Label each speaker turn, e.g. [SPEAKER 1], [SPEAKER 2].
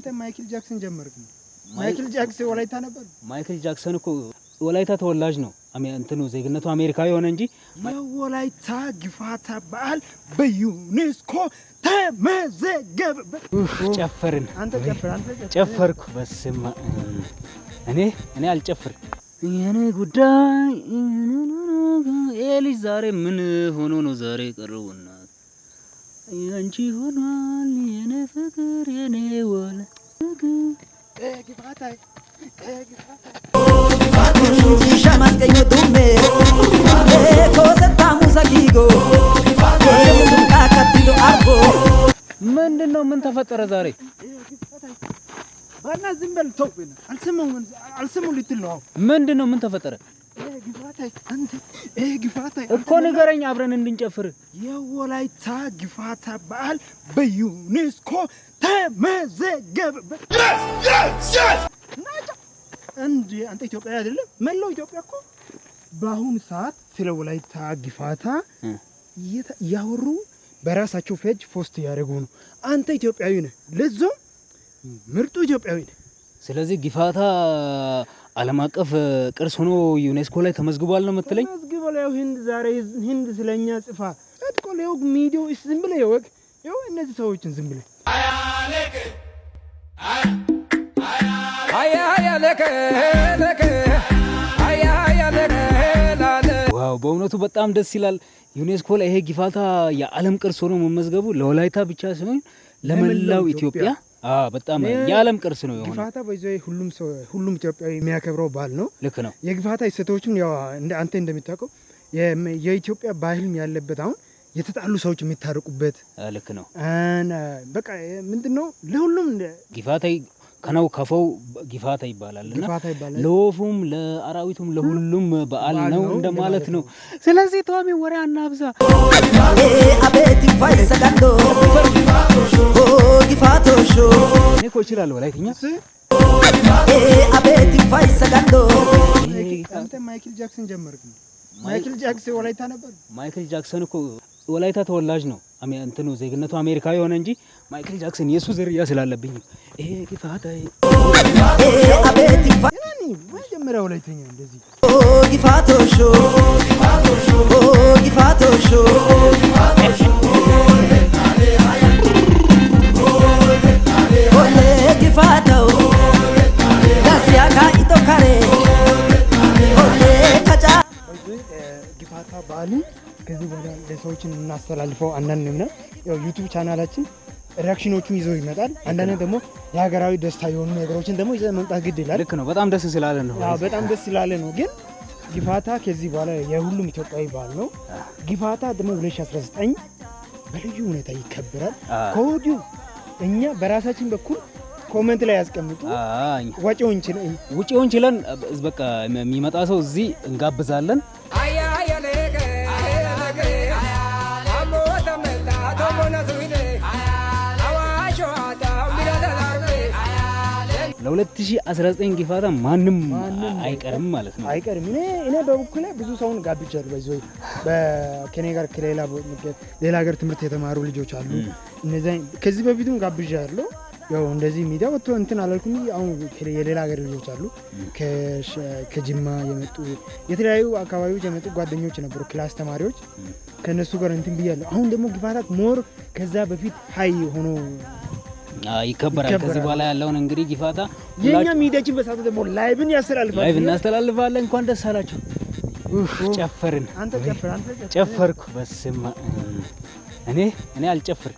[SPEAKER 1] አንተ ማይክል ጃክሰን ጀመርክ ነው ማይክል ጃክሰን ወላይታ ነበር
[SPEAKER 2] ማይክል ጃክሰን እኮ ወላይታ ተወላጅ ነው እንትኑ ዜግነቱ አሜሪካዊ ሆነ እንጂ
[SPEAKER 1] የወላይታ ግፋታ በዓል በዩኔስኮ ተመዘገበ
[SPEAKER 2] ጨፈርን
[SPEAKER 1] አንተ
[SPEAKER 2] ጨፈርኩ በስማ እኔ አልጨፍር የኔ ጉዳይ ኤሊ ዛሬ ምን ሆኖ ነው ዛሬ ቀረውና አንቺ ሆኗል የኔ ፍቅር የኔ ወለ
[SPEAKER 1] ግፋታ
[SPEAKER 3] ሻማስቀኞ ዱሜ ኮሰታ ሙሳኪጎ ካካቲዶ አርጎ
[SPEAKER 2] ምንድነው ምን ተፈጠረ ዛሬ
[SPEAKER 1] ባና ዝምበል ተውብና አልሰሙ ልትል ነው
[SPEAKER 2] ምንድነው ምን ተፈጠረ
[SPEAKER 1] ግፋታ
[SPEAKER 2] እኮ ንገረኝ አብረን እንድንጨፍር
[SPEAKER 1] የወላይታ ግፋታ በዓል በዩኔስኮ ተመዘገበ እንዴ አንተ ኢትዮጵያ አይደለም መላው ኢትዮጵያ እኮ በአሁኑ ሰዓት ስለ ወላይታ ግፋታ ያወሩ በራሳቸው ፔጅ ፖስት ያደርጉ ነው አንተ ኢትዮጵያዊ ነህ ለዛው ምርጡ ኢትዮጵያዊ ነህ
[SPEAKER 2] ስለዚህ ግፋታ ዓለም አቀፍ ቅርስ ሆኖ ዩኔስኮ ላይ ተመዝግቧል ነው የምትለኝ
[SPEAKER 1] ተመዝግቧል ያው ህንድ ስለኛ ጽፋ አጥቆሌው ሚዲያው ዝም ብለ ይወቅ ያው እነዚህ ሰዎችን ዝም ብለ
[SPEAKER 2] ዋው በእውነቱ በጣም ደስ ይላል ዩኔስኮ ላይ ይሄ ግፋታ የዓለም ቅርስ ሆኖ መመዝገቡ ለወላይታ ብቻ ሳይሆን ለመላው ኢትዮጵያ በጣም የዓለም ቅርስ ነው የሆነው
[SPEAKER 1] ግፋታ በዚህ ሁሉም ኢትዮጵያዊ የሚያከብረው በዓል ነው ልክ ነው የግፋታ እሴቶችን ያው አንተ እንደምታውቀው የኢትዮጵያ ባህልም ያለበት አሁን የተጣሉ ሰዎች የሚታረቁበት
[SPEAKER 2] ልክ ነው
[SPEAKER 1] በቃ ምንድነው ለሁሉም
[SPEAKER 2] ግፋታ ከናው ከፈው ግፋታ ይባላልና ለወፉም ለአራዊቱም ለሁሉም በዓል ነው እንደማለት ነው ስለዚህ ተዋሚ ወሬ አናብዛ
[SPEAKER 3] አቤት ፋይሰጋንዶ ግፋቶሾ
[SPEAKER 2] እኮ ይችላል ወላይተኛ
[SPEAKER 3] አቤት ፋይሰጋንዶ
[SPEAKER 1] አንተ ማይክል ጃክሰን ጀመርክ ነው ማይክል ጃክሰን ወላይታ ነበር
[SPEAKER 2] ማይክል ጃክሰን እኮ ወላይታ ተወላጅ ነው እንትኑ ዜግነቱ አሜሪካዊ ሆነ እንጂ ማይክል ጃክሰን የሱ ዝርያ ስላለብኝ ግፋታ
[SPEAKER 3] አቤት
[SPEAKER 1] መጀመሪያ ወላይተኛ እንደዚህ
[SPEAKER 3] ግፋቶሾ ግፋታው ዳሲያካ ኢቶካሬ
[SPEAKER 1] ግፋታ በዓል ከዚህ በኋላ ለሰዎችን እናስተላልፈው አንዳንድ ነው ያው ዩቲዩብ ቻናላችን ሪአክሽኖቹን ይዘው ይመጣል አንዳንድ ደግሞ የሀገራዊ ደስታ የሆኑ ነገሮችን ደግሞ ይዘው መምጣት ግድ ይላል
[SPEAKER 2] ልክ ነው በጣም ደስ ስላለ ነው
[SPEAKER 1] በጣም ደስ ስላለ ነው ግን ግፋታ ከዚህ በኋላ የሁሉም ኢትዮጵያዊ በዓል ነው ግፋታ ደግሞ 2019 በልዩ ሁኔታ ይከበራል ከወዲሁ እኛ በራሳችን በኩል ኮሜንት ላይ ያስቀምጡ
[SPEAKER 2] ውጪውን ችለን በቃ የሚመጣ ሰው እዚህ እንጋብዛለን ለ2019 ግፋታ ማንም አይቀርም ማለት ነው
[SPEAKER 1] አይቀርም እኔ በበኩሌ ብዙ ሰውን ጋብቻለሁ በዚህ በከኔ ጋር ሌላ ሀገር ትምህርት የተማሩ ልጆች አሉ እነዚህ ከዚህ በፊቱም ጋብቻለሁ ያው እንደዚህ ሚዲያ ወጥቶ እንትን አላልኩም አሁን የሌላ ሀገር ልጆች አሉ ከጅማ የመጡ የተለያዩ አካባቢዎች የመጡ ጓደኞች ነበሩ ክላስ ተማሪዎች ከነሱ ጋር እንትን ብያለሁ አሁን ደግሞ ግፋታ ሞር ከዛ በፊት ሃይ ሆኖ
[SPEAKER 2] ይከበራል ከዚህ በኋላ ያለውን እንግዲህ ግፋታ
[SPEAKER 1] የኛ ሚዲያችን በሳቱ ደግሞ ላይቭን ያስተላልፋል
[SPEAKER 2] ላይቭ እናስተላልፋለን እንኳን ደስ አላችሁ ጨፈርን
[SPEAKER 1] አንተ
[SPEAKER 2] ጨፈርኩ በስማ እኔ አልጨፍር